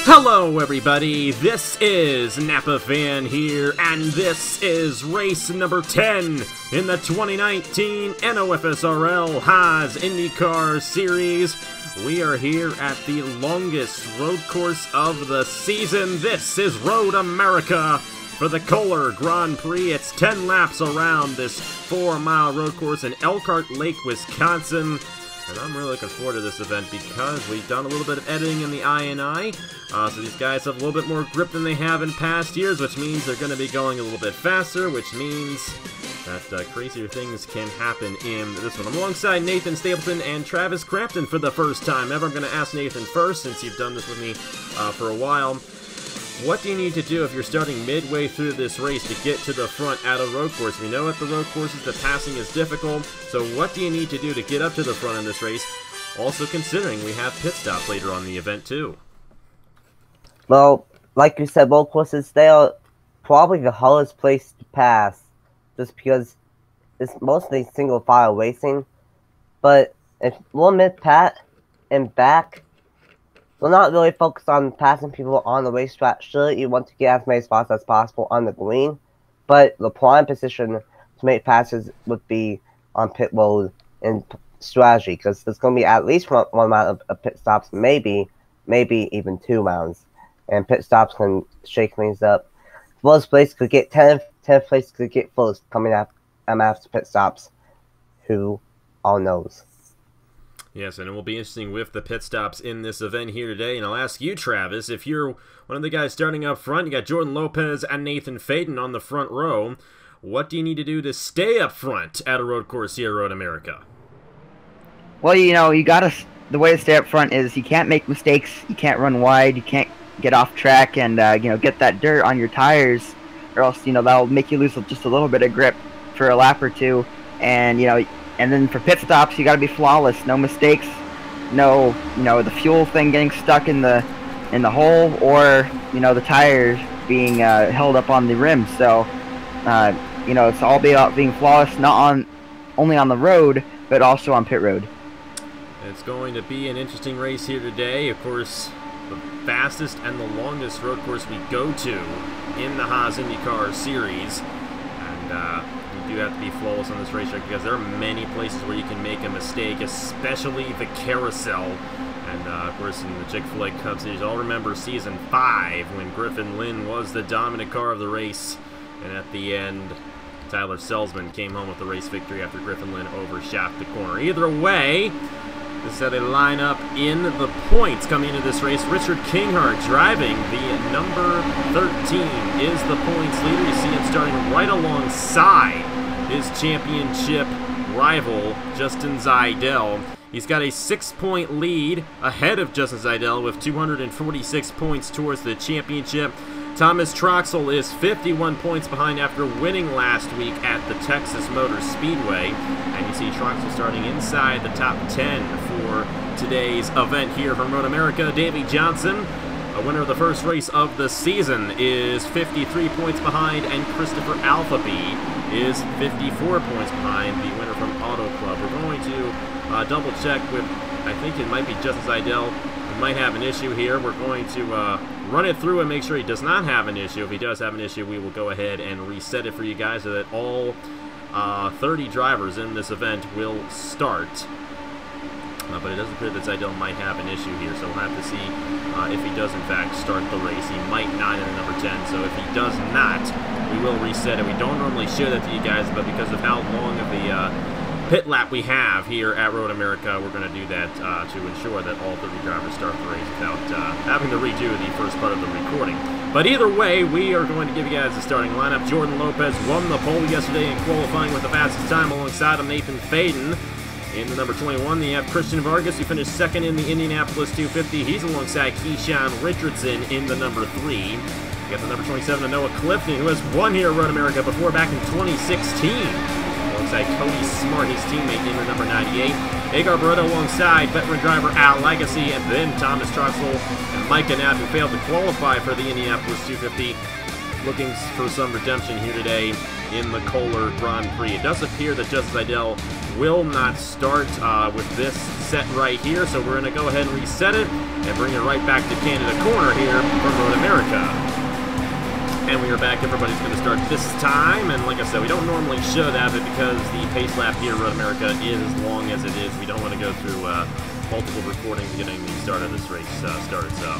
Hello everybody, this is Napa Fan here, and this is race number 10 in the 2019 NOFSRL Haas IndyCar Series. We are here at the longest road course of the season. This is Road America for the Kohler Grand Prix. It's 10 laps around this 4-mile road course in Elkhart Lake, Wisconsin. And I'm really looking forward to this event because we've done a little bit of editing in the INI. So these guys have a little bit more grip than they have in past years, which means they're going to be going a little bit faster, which means that crazier things can happen in this one. I'm alongside Nathan Stapleton and Travis Crampton for the first time ever. I'm going to ask Nathan first, since you've done this with me for a while. What do you need to do if you're starting midway through this race to get to the front at a road course? We know at the road courses the passing is difficult, so what do you need to do to get up to the front in this race? Also considering we have pit stop later on the event too. Well, like you said, road courses, they are probably the hardest place to pass, just because it's mostly single file racing. But if we're mid-pat and back, we're not really focused on passing people on the racetrack. Sure, you want to get as many spots as possible on the green, but the prime position to make passes would be on pit road and strategy, because there's going to be at least one round of pit stops, maybe even 2 rounds. And pit stops can shake things up. First place could get 10th place could get first coming up after pit stops. Who all knows? Yes, and it will be interesting with the pit stops in this event here today. And I'll ask you, Travis, if you're one of the guys starting up front, you got Jordan Lopez and Nathan Faden on the front row. What do you need to do to stay up front at a road course here at Road America? Well, you gotta. The way to stay up front is you can't make mistakes. You can't run wide. You can't get off track and get that dirt on your tires, or else that'll make you lose just a little bit of grip for a lap or two. And and then for pit stops, you got to be flawless, no mistakes, no the fuel thing getting stuck in the hole, or the tires being held up on the rim. So it's all about being flawless, not only on the road but also on pit road. It's going to be an interesting race here today. Of course, the fastest and the longest road course we go to in the Haas IndyCar Series, and you do have to be flawless on this racetrack because there are many places where you can make a mistake, especially the carousel. And of course, in the Chick-fil-A Cup Series, I'll remember Season 5 when Griffin Lynn was the dominant car of the race, and at the end, Tyler Selzman came home with the race victory after Griffin Lynn overshot the corner. Either way, this is how they line up in the points coming into this race. Richard Kinghart driving the number 13 is the points leader. You see him starting right alongside his championship rival, Justin Zajdel. He's got a 6-point lead ahead of Justin Zajdel with 246 points towards the championship. Thomas Troxel is 51 points behind after winning last week at the Texas Motor Speedway. And you see Troxel starting inside the top 10 for today's event here from Road America. Davey Johnson, a winner of the first race of the season, is 53 points behind, and Christopher Alphaby is 54 points behind the winner from Auto Club. We're going to double check with, I think it might be Justin Zajdel. We might have an issue here. We're going to run it through and make sure he does not have an issue. If he does have an issue, we will go ahead and reset it for you guys so that all 30 drivers in this event will start. But it does appear that Zajdel might have an issue here, so we'll have to see if he does in fact start the race. He might not in the number 10, so if he does not, we will reset it. We don't normally show that to you guys, but because of how long of the pit lap we have here at Road America, we're going to do that to ensure that all 30 drivers start the race without having to redo the first part of the recording. But either way, we are going to give you guys the starting lineup. Jordan Lopez won the pole yesterday in qualifying with the fastest time. Alongside him, Nathan Faden. In the number 21, you have Christian Vargas, who finished second in the Indianapolis 250. He's alongside Keyshawn Richardson in the number 3. You got the number 27, Noah Clifton, who has won here at Road America before back in 2016. Alongside Cody Smart, his teammate, in the number 98. Agar Barreto alongside veteran driver Al Legacy, and then Thomas Troxel and Mike Knapp, who failed to qualify for the Indianapolis 250. looking for some redemption here today in the Kohler Grand Prix. It does appear that Justin Zajdel will not start with this set right here, so we're going to go ahead and reset it and bring it right back to Canada Corner here from Road America. And we are back. Everybody's going to start this time, and like I said, we don't normally show that, but because the pace lap here at Road America is as long as it is, we don't want to go through multiple recordings getting the start of this race started. So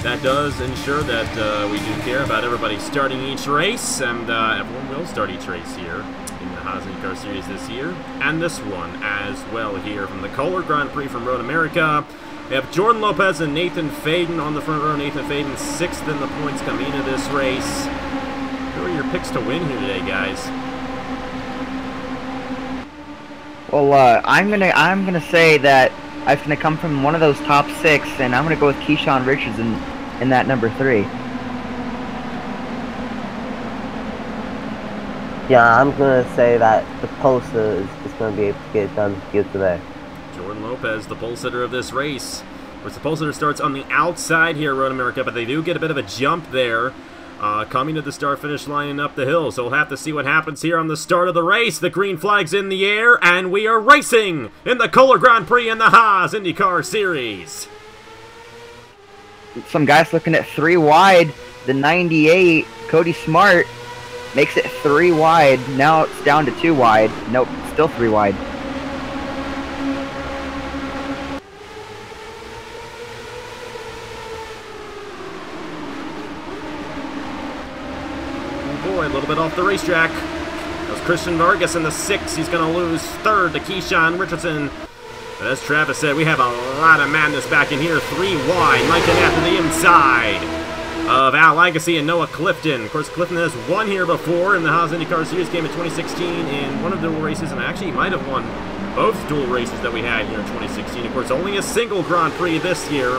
that does ensure that we do care about everybody starting each race, and everyone will start each race here in the Haas IndyCar Series this year, and this one as well here from the Kohler Grand Prix from Road America. We have Jordan Lopez and Nathan Faden on the front row. Nathan Faden 6th in the points coming into this race. Who are your picks to win here today, guys? Well, I'm gonna say that I'm gonna come from one of those top 6, and I'm gonna go with Keyshawn Richardson in that number 3. Yeah, I'm gonna say that the poster is gonna be able to get it done here today. Jordan Lopez, the pole sitter of this race. Of course, the pole sitter starts on the outside here at Road America, but they do get a bit of a jump there coming to the start-finish line and up the hill. So we'll have to see what happens here on the start of the race. The green flag's in the air, and we are racing in the Kohler Grand Prix in the Haas IndyCar Series. Some guys looking at 3 wide. The 98, Cody Smart, makes it 3 wide. Now it's down to 2 wide. Nope, still 3 wide. A little bit off the racetrack. That was Christian Vargas in the 6. He's going to lose 3rd to Keyshawn Richardson. But as Travis said, we have a lot of madness back in here. 3 wide. Mike Knapp to the inside of Al Legacy and Noah Clifton. Of course, Clifton has won here before in the Haas IndyCar Series game in 2016 in one of the dual races, and actually might have won both dual races that we had here in 2016. Of course, only a single Grand Prix this year.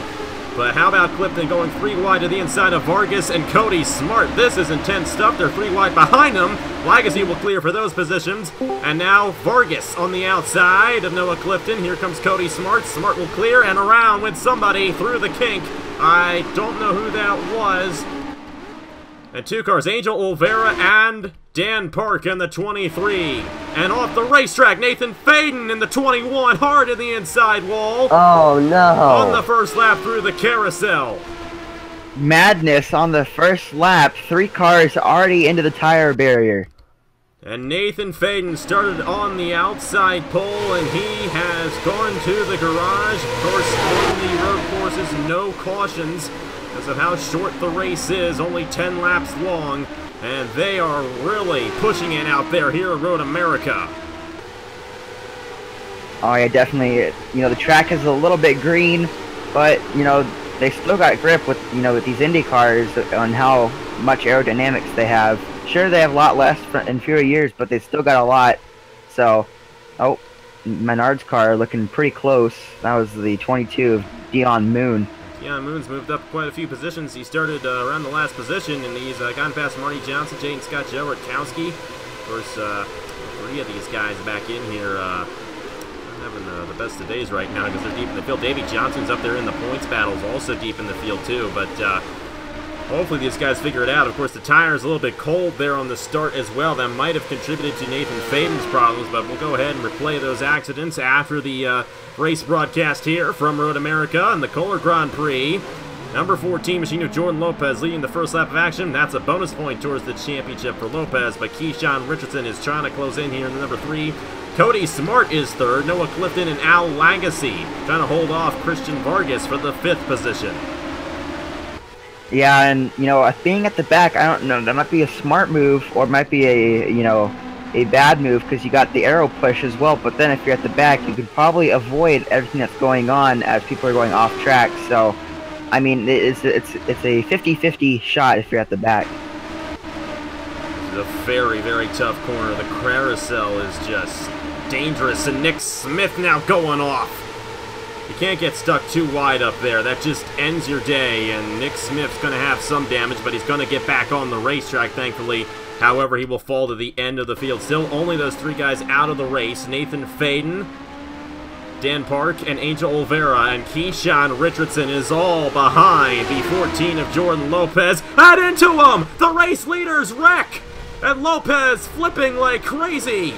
But how about Clifton going 3 wide to the inside of Vargas and Cody Smart? This is intense stuff. They're 3 wide behind them. Legacy will clear for those positions. And now Vargas on the outside of Noah Clifton. Here comes Cody Smart. Smart will clear, and around with somebody through the kink. I don't know who that was. And 2 cars, Angel Olvera and Dan Park in the 23. And off the racetrack, Nathan Faden in the 21, hard in the inside wall. Oh, no. On the first lap through the carousel. Madness on the first lap. 3 cars already into the tire barrier. And Nathan Faden started on the outside pole, and he has gone to the garage. Of course, on the road courses, no cautions because of how short the race is, only 10 laps long. And they are really pushing it out there here at Road America. Oh yeah, definitely. You know, the track is a little bit green, but you know, they still got grip with, you know, with these Indy cars on how much aerodynamics they have. Sure, they have a lot less in fewer years, but they still got a lot. So, oh, Menard's car looking pretty close. That was the 22 of Dion Moon. Yeah, Moon's moved up quite a few positions. He started around the last position, and he's gone past Marty Johnson, Jaden Scott, Joe Rutkowski. Of course, 3 of these guys back in here not having the best of days right now because they're deep in the field. Davey Johnson's up there in the points battles, also deep in the field too, but hopefully these guys figure it out. Of course, the tire is a little bit cold there on the start as well. That might have contributed to Nathan Faden's problems, but we'll go ahead and replay those accidents after the race broadcast here from Road America and the Kohler Grand Prix. Number 14, machine of Jordan Lopez leading the first lap of action. That's a bonus point towards the championship for Lopez, but Keyshawn Richardson is trying to close in here in the number 3. Cody Smart is 3rd. Noah Clifton and Al Legacy trying to hold off Christian Vargas for the 5th position. Yeah, and you know, being at the back, I don't know, that might be a smart move, or it might be a, you know, a bad move because you got the arrow push as well. But then if you're at the back, you could probably avoid everything that's going on as people are going off track. So, I mean, it's a 50-50 shot if you're at the back. This is a very, very tough corner. The carousel is just dangerous, and Nick Smith now going off. You can't get stuck too wide up there. That just ends your day, and Nick Smith's going to have some damage, but he's going to get back on the racetrack, thankfully. However, he will fall to the end of the field. Still only those 3 guys out of the race. Nathan Faden Dan Park and Angel Olvera, and Keyshawn Richardson is all behind the 14 of Jordan Lopez. And into him! The race leaders wreck! And Lopez flipping like crazy.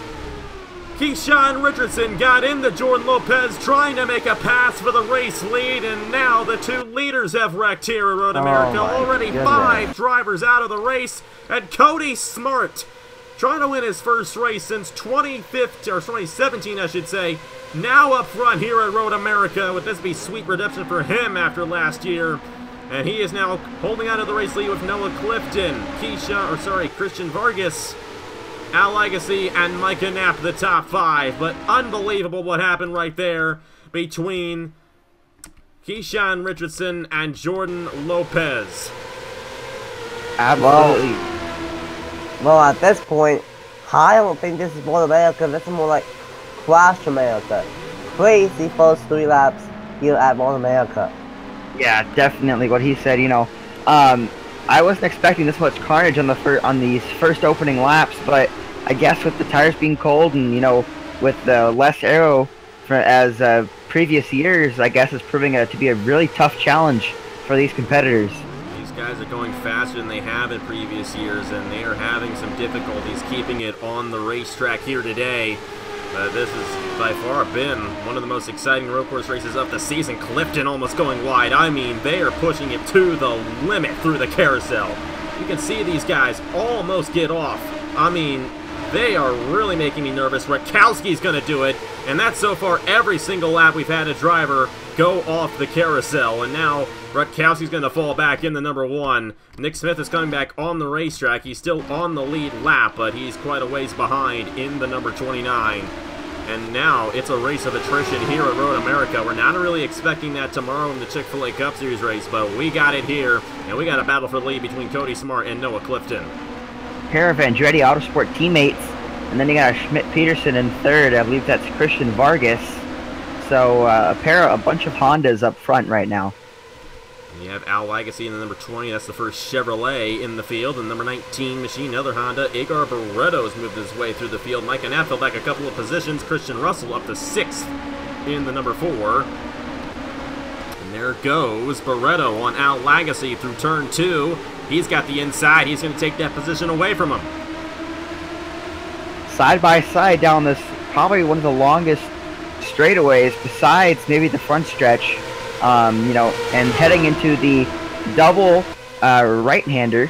Keyshawn Richardson got into Jordan Lopez trying to make a pass for the race lead, and now the two leaders have wrecked here at Road America. Already goodness. 5 drivers out of the race, and Cody Smart trying to win his first race since 2015, or 2017, I should say. Now up front here at Road America. Would this be sweet redemption for him after last year? And he is now holding on to the race lead with Noah Clifton, Christian Vargas, Al Legacy, and Micah Knapp, the top 5. But unbelievable what happened right there between Keyshawn Richardson and Jordan Lopez. Absolutely. Well, at this point, I don't think this is Road America. This is more like Crash America. Crazy first 3 laps here at Road America. Yeah, definitely what he said. You know, I wasn't expecting this much carnage on these first opening laps, but I guess with the tires being cold and, you know, with less aero as previous years, I guess it's proving to be a really tough challenge for these competitors. These guys are going faster than they have in previous years, and they are having some difficulties keeping it on the racetrack here today. This has by far been one of the most exciting road course races of the season. Clifton almost going wide. I mean, they are pushing it to the limit through the carousel. You can see these guys almost get off. I mean, they are really making me nervous. Rakowski's going to do it, and that's so far every single lap we've had a driver go off the carousel, and now Rutkowski's going to fall back in the number 1. Nick Smith is coming back on the racetrack. He's still on the lead lap, but he's quite a ways behind in the number 29. And now it's a race of attrition here at Road America. We're not really expecting that tomorrow in the Chick-fil-A Cup Series race, but we got it here, and we got a battle for the lead between Cody Smart and Noah Clifton. Pair of Andretti Autosport teammates, and then you got Schmidt-Peterson in third. I believe that's Christian Vargas. So a bunch of Hondas up front right now. And you have Al Legacy in the number 20. That's the first Chevrolet in the field. And number 19 machine, another Honda. Agar Barretto's moved his way through the field. Mike Knapp fell back a couple of positions. Christian Russell up to 6th in the number 4. And there goes Barretto on Al Legacy through turn 2. He's got the inside. He's going to take that position away from him. Side by side down this, probably one of the longest straightaways besides maybe the front stretch, you know, and heading into the double right-hander.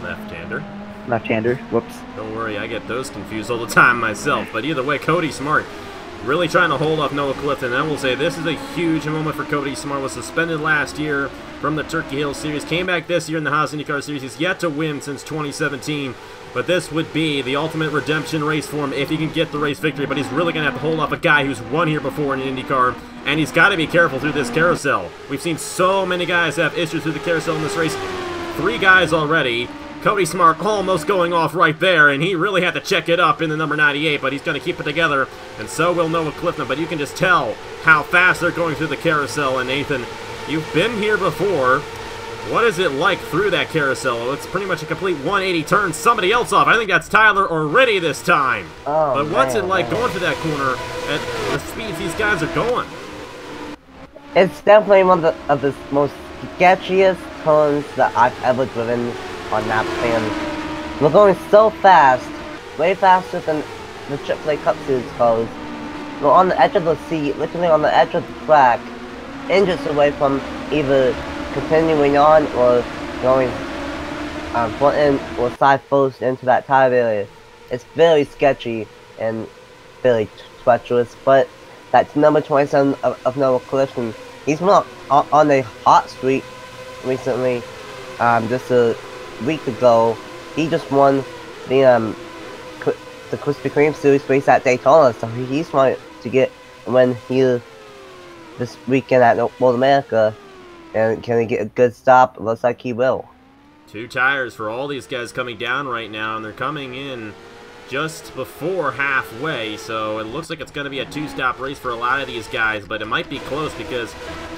Left-hander, whoops. Don't worry, I get those confused all the time myself. But either way, Cody Smart really trying to hold off Noah Clifton. And I will say this is a huge moment for Cody Smart. Was suspended last year from the Turkey Hill Series. Came back this year in the Haas IndyCar Series. He's yet to win since 2017. But this would be the ultimate redemption race for him if he can get the race victory. But he's really going to have to hold off a guy who's won here before in IndyCar. And he's got to be careful through this carousel. We've seen so many guys have issues through the carousel in this race. 3 guys already. Cody Smart almost going off right there, and he really had to check it up in the number 98, but he's going to keep it together, and so will Noah Clifton. But you can just tell how fast they're going through the carousel. And Nathan, you've been here before. What is it like through that carousel? It's pretty much a complete 180 turn. Somebody else off. I think that's Tyler O'Reilly this time. Oh, but what's it like going through that corner at the speeds these guys are going? It's definitely one of the most sketchiest turns that I've ever driven on that stand. We're going so fast, way faster than the Chick-fil-A Cup Series cars. We're on the edge of the seat, literally on the edge of the track, inches away from either continuing on or going front end or side first into that tire area. It's very sketchy and very treacherous, but that's number 27 of Noah Clifton. He's been on a hot streak recently. Just a week ago, he just won the Krispy Kreme Series race at Daytona, so he's trying to get a win here this weekend at Road America. And can he get a good stop? It looks like he will. 2 tires for all these guys coming down right now, and they're coming in just before halfway, so it looks like it's going to be a 2-stop race for a lot of these guys, but it might be close because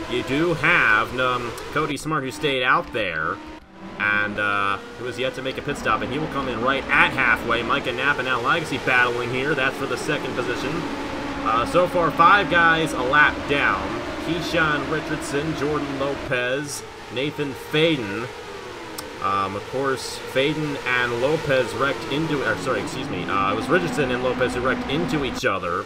you do have Cody Smart, who stayed out there, and who has yet to make a pit stop, and he will come in right at halfway. Micah Knapp and Al Legacy battling here. That's for the 2nd position. So far, 5 guys a lap down. Keyshawn Richardson, Jordan Lopez, Nathan Faden. Of course, Faden and Lopez wrecked into, or sorry, excuse me, it was Richardson and Lopez who wrecked into each other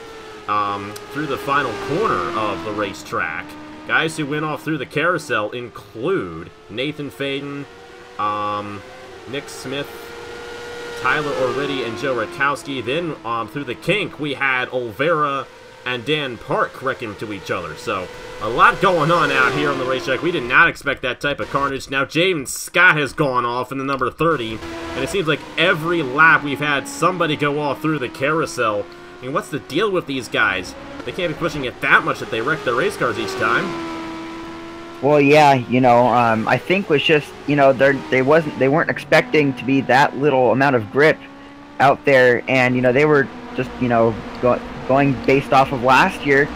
through the final corner of the racetrack. Guys who went off through the carousel include Nathan Faden, Nick Smith, Tyler O'Riddy, and Joe Rakowski. Then through the kink, we had Olvera and Dan Park wrecking to each other. So, a lot going on out here on the racetrack. We did not expect that type of carnage. Now, Jaden Scott has gone off in the number 30, and it seems like every lap we've had somebody go off through the carousel. I mean, what's the deal with these guys? They can't be pushing it that much that they wreck their race cars each time. Well, yeah, you know, I think was just, you know, they weren't expecting to be that little amount of grip out there, and you know, they were just, you know, going based off of last year,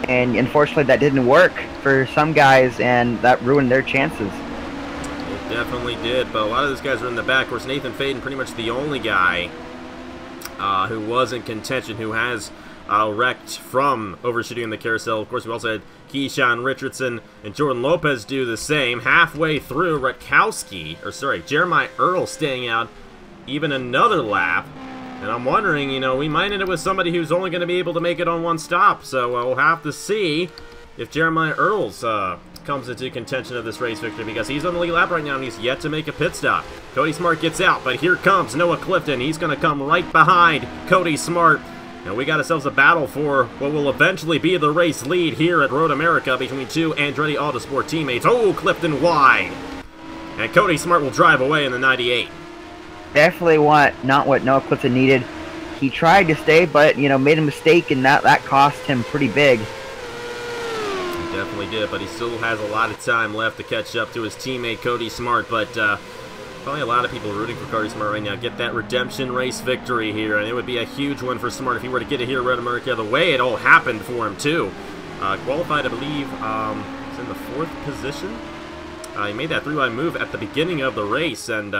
and unfortunately that didn't work for some guys, and that ruined their chances. It definitely did, but a lot of those guys are in the back. Of course, Nathan Faden, pretty much the only guy who was in contention, who has wrecked from overshooting in the carousel. Of course, we also had Keyshawn Richardson and Jordan Lopez do the same. Halfway through, Jeremiah Earl staying out even another lap. And I'm wondering, you know, we might end up with somebody who's only going to be able to make it on one stop. So we'll have to see if Jeremiah Earls comes into contention of this race victory, because he's on the lead lap right now and he's yet to make a pit stop. Cody Smart gets out, but here comes Noah Clifton. He's going to come right behind Cody Smart. And we got ourselves a battle for what will eventually be the race lead here at Road America between two Andretti Autosport teammates. Oh, Clifton wide. And Cody Smart will drive away in the 98. Definitely not what Noah Clifton needed. He tried to stay, but, you know, made a mistake, and that cost him pretty big. He definitely did, but he still has a lot of time left to catch up to his teammate Cody Smart. But probably a lot of people rooting for Cody Smart right now. Get that redemption race victory here, and it would be a huge one for Smart if he were to get it here at Road America, the way it all happened for him, too. Qualified, I believe, was in the 4th position. He made that 3-line move at the beginning of the race, and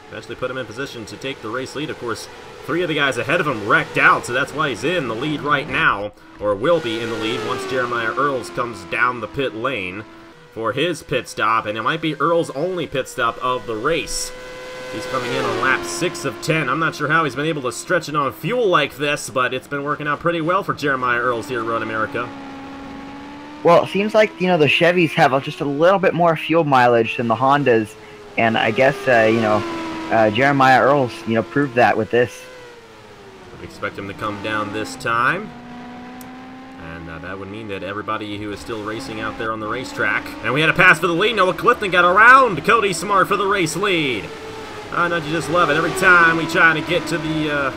eventually put him in position to take the race lead. Of course, 3 of the guys ahead of him wrecked out, so that's why he's in the lead right now, or will be in the lead once Jeremiah Earls comes down the pit lane for his pit stop, and it might be Earls' only pit stop of the race. He's coming in on lap 6 of 10. I'm not sure how he's been able to stretch it on fuel like this, but it's been working out pretty well for Jeremiah Earls here at Road America. Well, it seems like, you know, the Chevys have just a little bit more fuel mileage than the Hondas, and I guess, you know, Jeremiah Earls, you know, proved that with this. We expect him to come down this time. And that would mean that everybody who is still racing out there on the racetrack. And we had a pass for the lead. Noah Clifton got around Cody Smart for the race lead. Don't you just love it? Every time we try to get to the,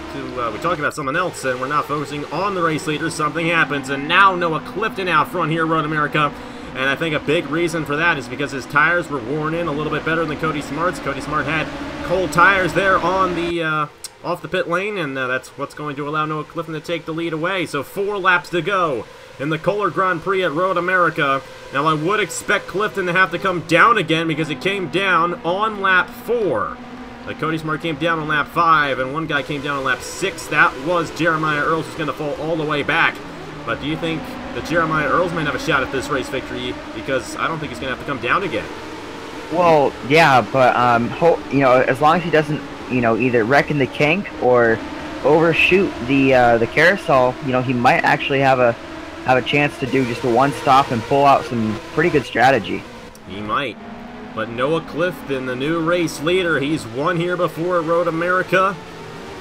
we talk about someone else and we're not focusing on the race leader, something happens. And now Noah Clifton out front here at Road America. And I think a big reason for that is because his tires were worn in a little bit better than Cody Smart's. Cody Smart had cold tires there on the off the pit lane, and that's what's going to allow Noah Clifton to take the lead away. So 4 laps to go in the Kohler Grand Prix at Road America. Now I would expect Clifton to have to come down again because it came down on lap 4. Cody Smart came down on lap 5, and one guy came down on lap 6. That was Jeremiah Earls, who's going to fall all the way back. But do you think that Jeremiah Earls might have a shot at this race victory? Because I don't think he's going to have to come down again. Well, yeah, but you know, as long as he doesn't, you know, either wreck in the kink or overshoot the carousel, you know, he might actually have a chance to do just a one stop and pull out some pretty good strategy. He might. But Noah Clifton, the new race leader, he's won here before at Road America,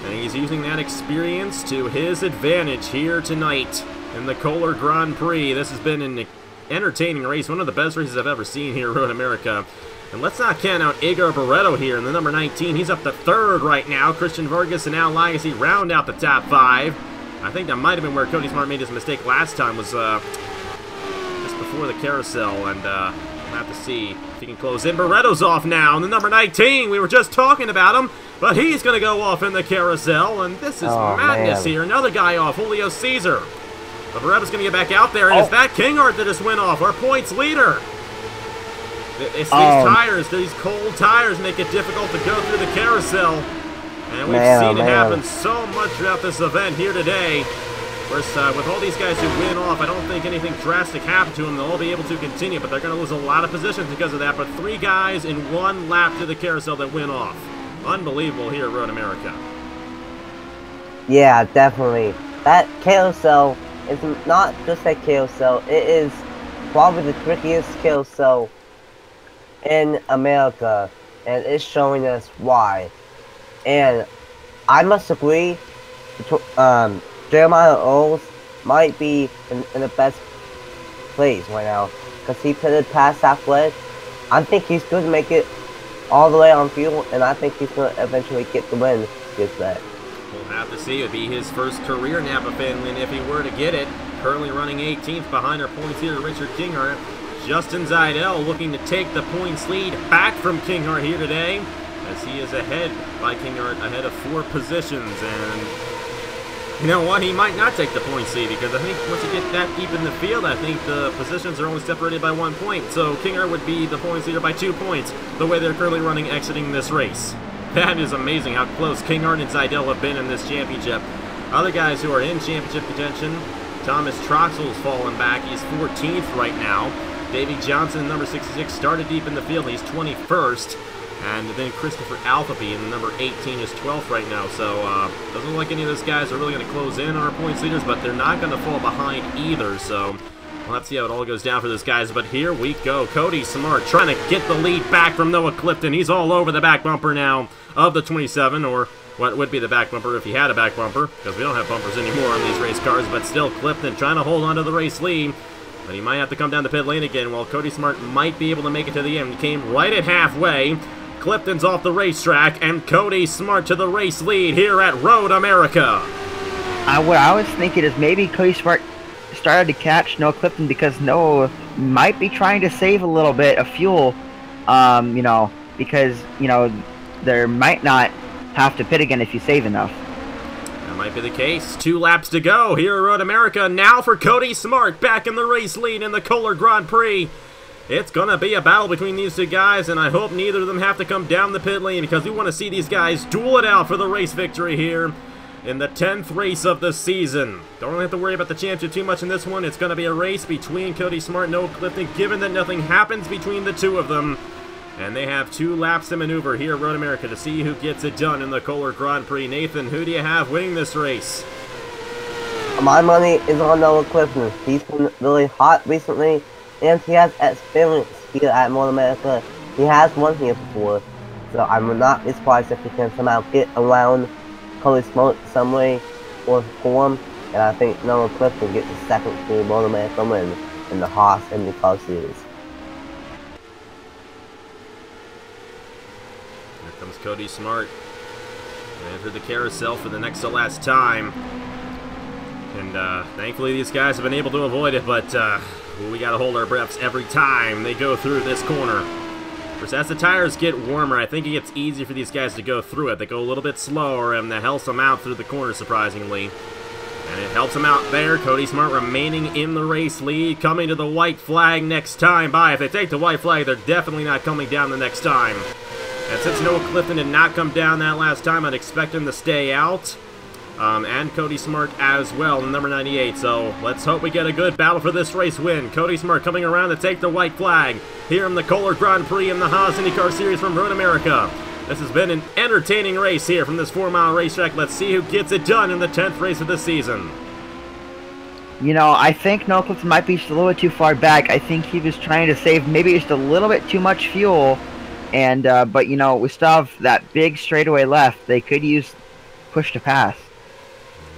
and he's using that experience to his advantage here tonight in the Kohler Grand Prix. This has been an entertaining race, one of the best races I've ever seen here at Road America. And let's not count out Igor Barreto here in the number 19. He's up to 3rd right now. Christian Vargas and Al Legacy round out the top 5. I think that might have been where Cody Smart made his mistake last time, was just before the carousel, and we'll have to see if he can close in. Barreto's off now in the number 19. We were just talking about him, but he's going to go off in the carousel, and this is madness here. Another guy off, Julio Caesar. But Barreto's going to get back out there, and it's that Kinghart that just went off, our points leader. It's these tires, these cold tires make it difficult to go through the carousel. And we've seen it happen so much throughout this event here today. course, with all these guys who win off, I don't think anything drastic happened to them. They'll all be able to continue, but they're going to lose a lot of positions because of that. But 3 guys in 1 lap to the carousel that win off. Unbelievable here at Road America. Yeah, definitely. That carousel is not just a carousel. It is probably the trickiest carousel in America, and it's showing us why. And I must agree, Jeremiah Earls might be in the best place right now, because he pitted past that ledge. I think he's going to make it all the way on fuel, and I think he's going to eventually get the win with that. We'll have to see. It would be his first career Napa fan win if he were to get it. Currently running 18th behind our points here, Richard Kinghart. Justin Zajdel looking to take the points lead back from Kinghart here today, as he is ahead by Kinghart, ahead of 4 positions. And you know what? He might not take the points lead, because I think once you get that deep in the field, I think the positions are only separated by 1 point. So Kinghart would be the points leader by 2 points, the way they're currently running exiting this race. That is amazing how close Kinghart and Zajdel have been in this championship. Other guys who are in championship contention, Thomas Troxell's fallen back. He's 14th right now. Davey Johnson, number 66, started deep in the field. He's 21st. And then Christopher Alphaby in number 18 is 12th right now. So doesn't look like any of those guys are really going to close in on our points leaders, but they're not going to fall behind either. So we'll have to see how it all goes down for those guys. But here we go. Cody Smart trying to get the lead back from Noah Clifton. He's all over the back bumper now of the 27, or what would be the back bumper if he had a back bumper, because we don't have bumpers anymore on these race cars. But still, Clifton trying to hold on to the race lead. But he might have to come down the pit lane again, while Cody Smart might be able to make it to the end. He came right at halfway. Clifton's off the racetrack, and Cody Smart to the race lead here at Road America. What I was thinking is maybe Cody Smart started to catch Noah Clifton because Noah might be trying to save a little bit of fuel, you know, because, you know, there might not have to pit again if you save enough. That might be the case. 2 laps to go here at Road America. Now for Cody Smart back in the race lead in the Kohler Grand Prix. It's going to be a battle between these 2 guys, and I hope neither of them have to come down the pit lane, because we want to see these guys duel it out for the race victory here in the 10th race of the season. Don't really have to worry about the championship too much in this one. It's going to be a race between Cody Smart and Noah Clifton, given that nothing happens between the 2 of them. And they have 2 laps to maneuver here at Road America to see who gets it done in the Kohler Grand Prix. Nathan, who do you have winning this race? My money is on Noah Clifton. He's been really hot recently, and he has experience here at Road America. He has won here before, so I'm not surprised if he can somehow get around Cody Smart some way or form. And I think Noah Clifton gets the 2nd to Road America win in the Haas IndyCar series. Comes Cody Smart. Enter the carousel for the next to last time. And thankfully these guys have been able to avoid it, but we got to hold our breaths every time they go through this corner. Of course, as the tires get warmer, I think it gets easier for these guys to go through it. They go a little bit slower, and that helps them out through the corner, surprisingly. And it helps them out there. Cody Smart remaining in the race lead, coming to the white flag next time by. If they take the white flag, they're definitely not coming down the next time. And since Noah Clifton did not come down that last time, I'd expect him to stay out. And Cody Smart as well, number 98. So let's hope we get a good battle for this race win. Cody Smart coming around to take the white flag here in the Kohler Grand Prix in the Haas IndyCar Series from Road America. This has been an entertaining race here from this 4-mile racetrack. Let's see who gets it done in the 10th race of the season. You know, I think Noah Clifton might be just a little bit too far back. I think he was trying to save maybe just a little bit too much fuel. And but you know, we still have that big straightaway left. They could use push to pass.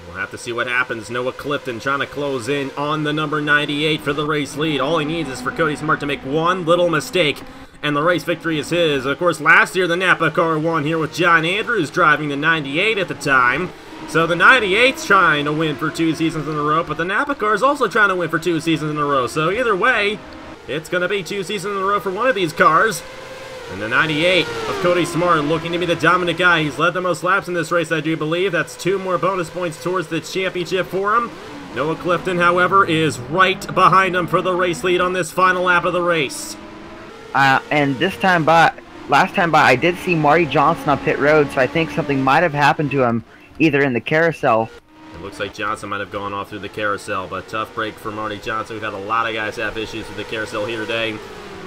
We'll have to see what happens. Noah Clifton trying to close in on the number 98 for the race lead. All he needs is for Cody Smart to make one little mistake, and the race victory is his. Of course, last year the Napa car won here with John Andrews driving the 98 at the time. So the 98's trying to win for 2 seasons in a row, but the Napa car is also trying to win for 2 seasons in a row. So either way, it's going to be 2 seasons in a row for one of these cars. And the 98 of Cody Smart looking to be the dominant guy. He's led the most laps in this race, I do believe. That's 2 more bonus points towards the championship for him. Noah Clifton, however, is right behind him for the race lead on this final lap of the race. And this time last time by, I did see Marty Johnson on pit road, so I think something might have happened to him, either in the carousel. It Looks like Johnson might have gone off through the carousel, but tough break for Marty Johnson. We've had a lot of guys have issues with the carousel here today.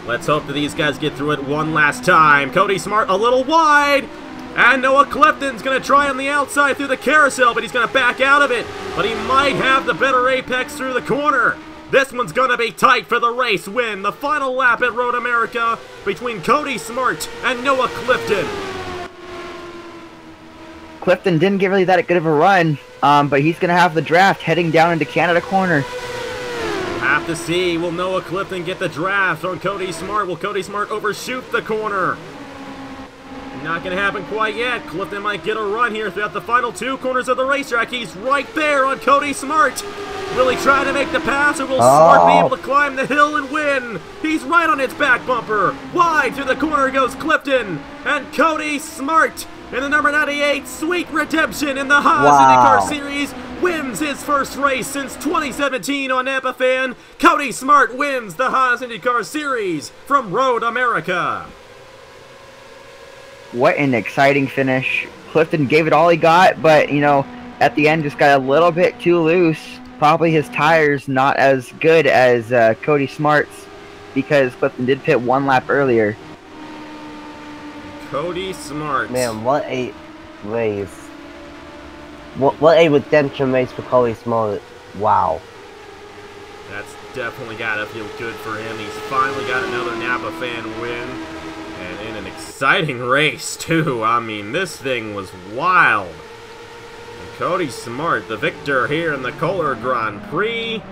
Let's hope that these guys get through it one last time. Cody Smart a little wide, and Noah Clifton's going to try on the outside through the carousel, but he's going to back out of it. But he might have the better apex through the corner. This one's going to be tight for the race win. The final lap at Road America between Cody Smart and Noah Clifton. Clifton didn't get really that good of a run, but he's going to have the draft heading down into Canada corner. We'll have to see. Will Noah Clifton get the draft on Cody Smart? Will Cody Smart overshoot the corner? Not going to happen quite yet. Clifton might get a run here throughout the final 2 corners of the racetrack. He's right there on Cody Smart. Will he try to make the pass, or will Smart be able to climb the hill and win? He's right on its back bumper. Wide through the corner goes Clifton. And Cody Smart, in the number 98, Sweet Redemption in the Haas IndyCar Series, wins his first race since 2017 on Epiphan. Cody Smart wins the Haas IndyCar Series from Road America. What an exciting finish. Clifton gave it all he got, but, you know, at the end just got a little bit too loose. Probably his tires not as good as Cody Smart's, because Clifton did pit 1 lap earlier. Cody Smart. Man, what a race. What a redemption race for Cody Smart. Wow. That's definitely got to feel good for him. He's finally got another Napa fan win. And in an exciting race, too. I mean, this thing was wild. And Cody Smart, the victor here in the Kohler Grand Prix.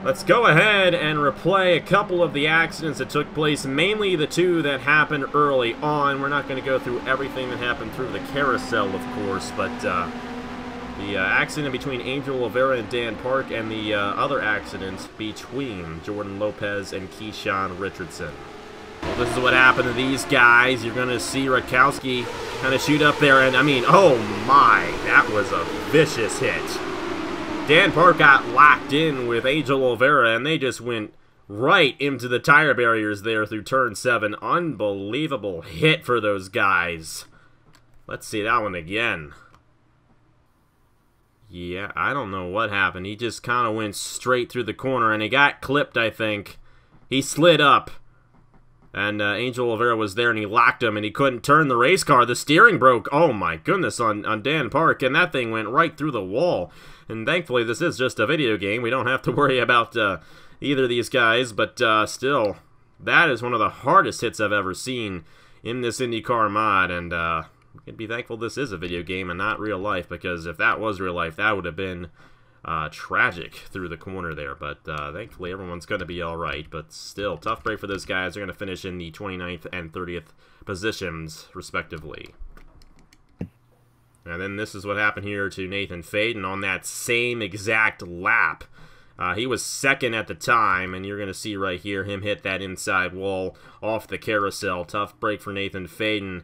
Let's go ahead and replay a couple of the accidents that took place, mainly the 2 that happened early on. We're not going to go through everything that happened through the carousel, of course, but the accident between Angel Oliveira and Dan Park, and the other accident between Jordan Lopez and Keyshawn Richardson. Well, this is what happened to these guys. You're going to see Rakowski kind of shoot up there, and I mean, oh my, that was a vicious hit. Dan Park got locked in with Angel Oliveira, and they just went right into the tire barriers there through turn 7. Unbelievable hit for those guys. Let's see that one again. Yeah, I don't know what happened. He just kind of went straight through the corner, and he got clipped, I think. He slid up, and Angel Oliveira was there, and he locked him, and he couldn't turn the race car. The steering broke, oh my goodness, on Dan Park, and that thing went right through the wall. And thankfully, this is just a video game. We don't have to worry about either of these guys, but still, that is one of the hardest hits I've ever seen in this IndyCar mod, and we can be thankful this is a video game and not real life, because if that was real life, that would have been tragic through the corner there. But thankfully, everyone's going to be all right, but still, tough break for those guys. They're going to finish in the 29th and 30th positions, respectively. And then this is what happened here to Nathan Faden on that same exact lap. He was second at the time, and you're going to see right here him hit that inside wall off the carousel. Tough break for Nathan Faden.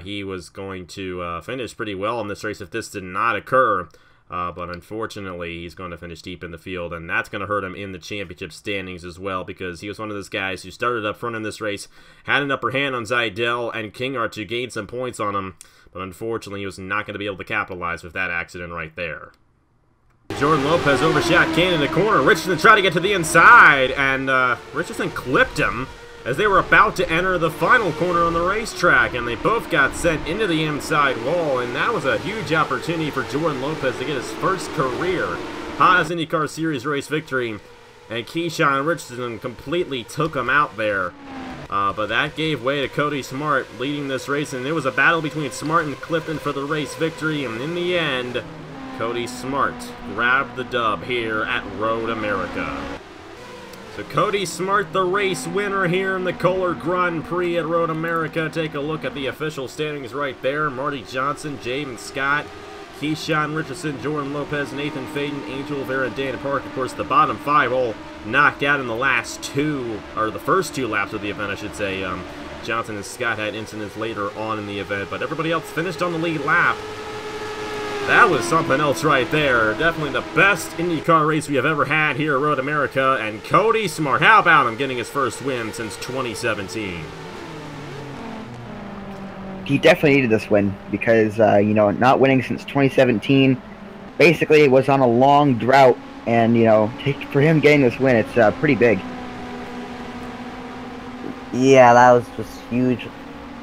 He was going to finish pretty well in this race if this did not occur. But unfortunately, he's going to finish deep in the field, and that's going to hurt him in the championship standings as well, because he was one of those guys who started up front in this race, had an upper hand on Zajdel and Kinghart to gain some points on him, but unfortunately, he was not going to be able to capitalize with that accident right there. Jordan Lopez overshot Kane in the corner. Richardson tried to get to the inside, and Richardson clipped him as they were about to enter the final corner on the racetrack, and they both got sent into the inside wall, and that was a huge opportunity for Jordan Lopez to get his first career Haas IndyCar Series race victory, and Keyshawn Richardson completely took him out there. But that gave way to Cody Smart leading this race, and it was a battle between Smart and Clifton for the race victory, and in the end, Cody Smart grabbed the dub here at Road America. So Cody Smart, the race winner here in the Kohler Grand Prix at Road America. Take a look at the official standings right there. Marty Johnson, Jaden Scott, Keyshawn Richardson, Jordan Lopez, Nathan Faden, Angel Oliveira, and Dan Park. Of course, the bottom 5 all knocked out in the last 2, or the first 2 laps of the event, I should say. Johnson and Scott had incidents later on in the event, but everybody else finished on the lead lap. That was something else right there. Definitely the best IndyCar race we have ever had here at Road America. And Cody Smart, how about him getting his first win since 2017? He definitely needed this win because, you know, not winning since 2017, basically was on a long drought, and you know, for him getting this win, it's pretty big. Yeah, that was just huge,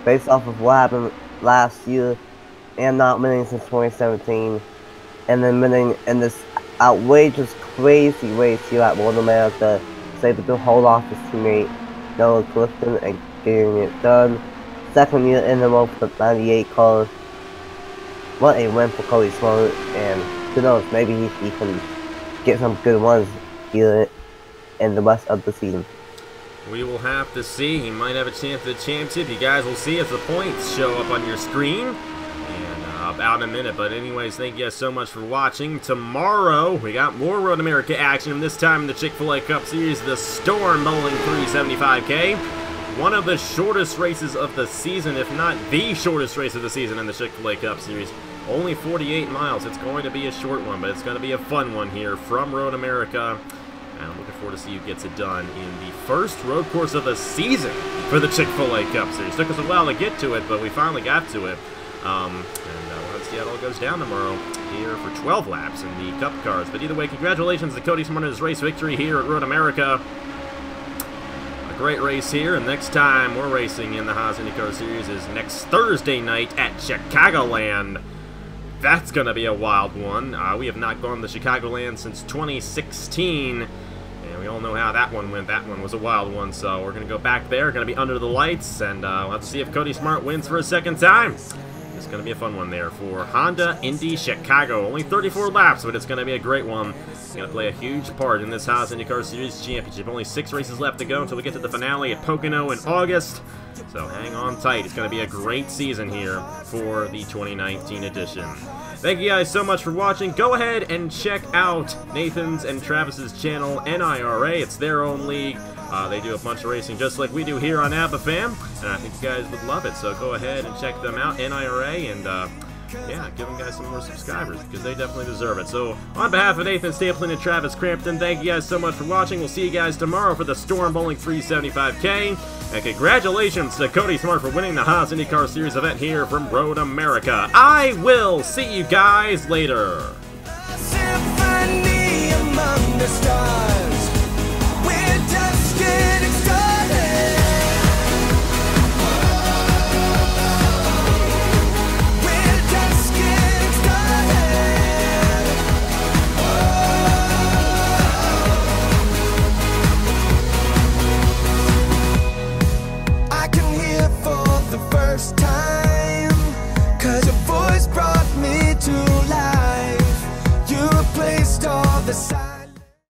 based off of what happened last year, and not winning since 2017, and then winning in this outrageous, crazy race here at Road America, was able to hold off his teammate Noah Clifton and getting it done. Second year in a row for the 98 car. What a win for Cody Smart, and who knows, maybe he can get some good ones here in the rest of the season. We will have to see. He might have a chance at the championship. You guys will see as the points show up on your screen. And about a minute. But anyways, thank you guys so much for watching. Tomorrow, we got more Road America action. This time in the Chick-fil-A Cup Series, the Storm Bowling 375K. One of the shortest races of the season, if not the shortest race of the season in the Chick-fil-A Cup Series. Only 48 miles. It's going to be a short one, but it's going to be a fun one here from Road America. And I'm looking forward to see who gets it done in the first road course of the season for the Chick-fil-A Cup Series. Took us a while to get to it, but we finally got to it. And we'll see how it all goes down tomorrow here for 12 laps in the Cup cars. But either way, congratulations to Cody Smart on his race victory here at Road America. A great race here, and next time we're racing in the Haas IndyCar Series is next Thursday night at Chicagoland. That's going to be a wild one. We have not gone to Chicagoland since 2016, and we all know how that one went. That one was a wild one, so we're going to go back there. Going to be under the lights, and we'll have to see if Cody Smart wins for a second time. It's going to be a fun one there for Honda Indy Chicago. Only 34 laps, but it's going to be a great one. It's going to play a huge part in this Haas IndyCar Series Championship. Only 6 races left to go until we get to the finale at Pocono in August. So hang on tight. It's going to be a great season here for the 2019 edition. Thank you guys so much for watching. Go ahead and check out Nathan's and Travis's channel, NIRA. It's their own league. They do a bunch of racing just like we do here on AbbaFam, and I think you guys would love it. So go ahead and check them out, NIRA, and yeah, give them guys some more subscribers because they definitely deserve it. So on behalf of Nathan Stapleton and Travis Crampton, thank you guys so much for watching. We'll see you guys tomorrow for the Storm Bowling 375K. And congratulations to Cody Smart for winning the Haas IndyCar Series event here from Road America. I will see you guys later. Symphony among the stars.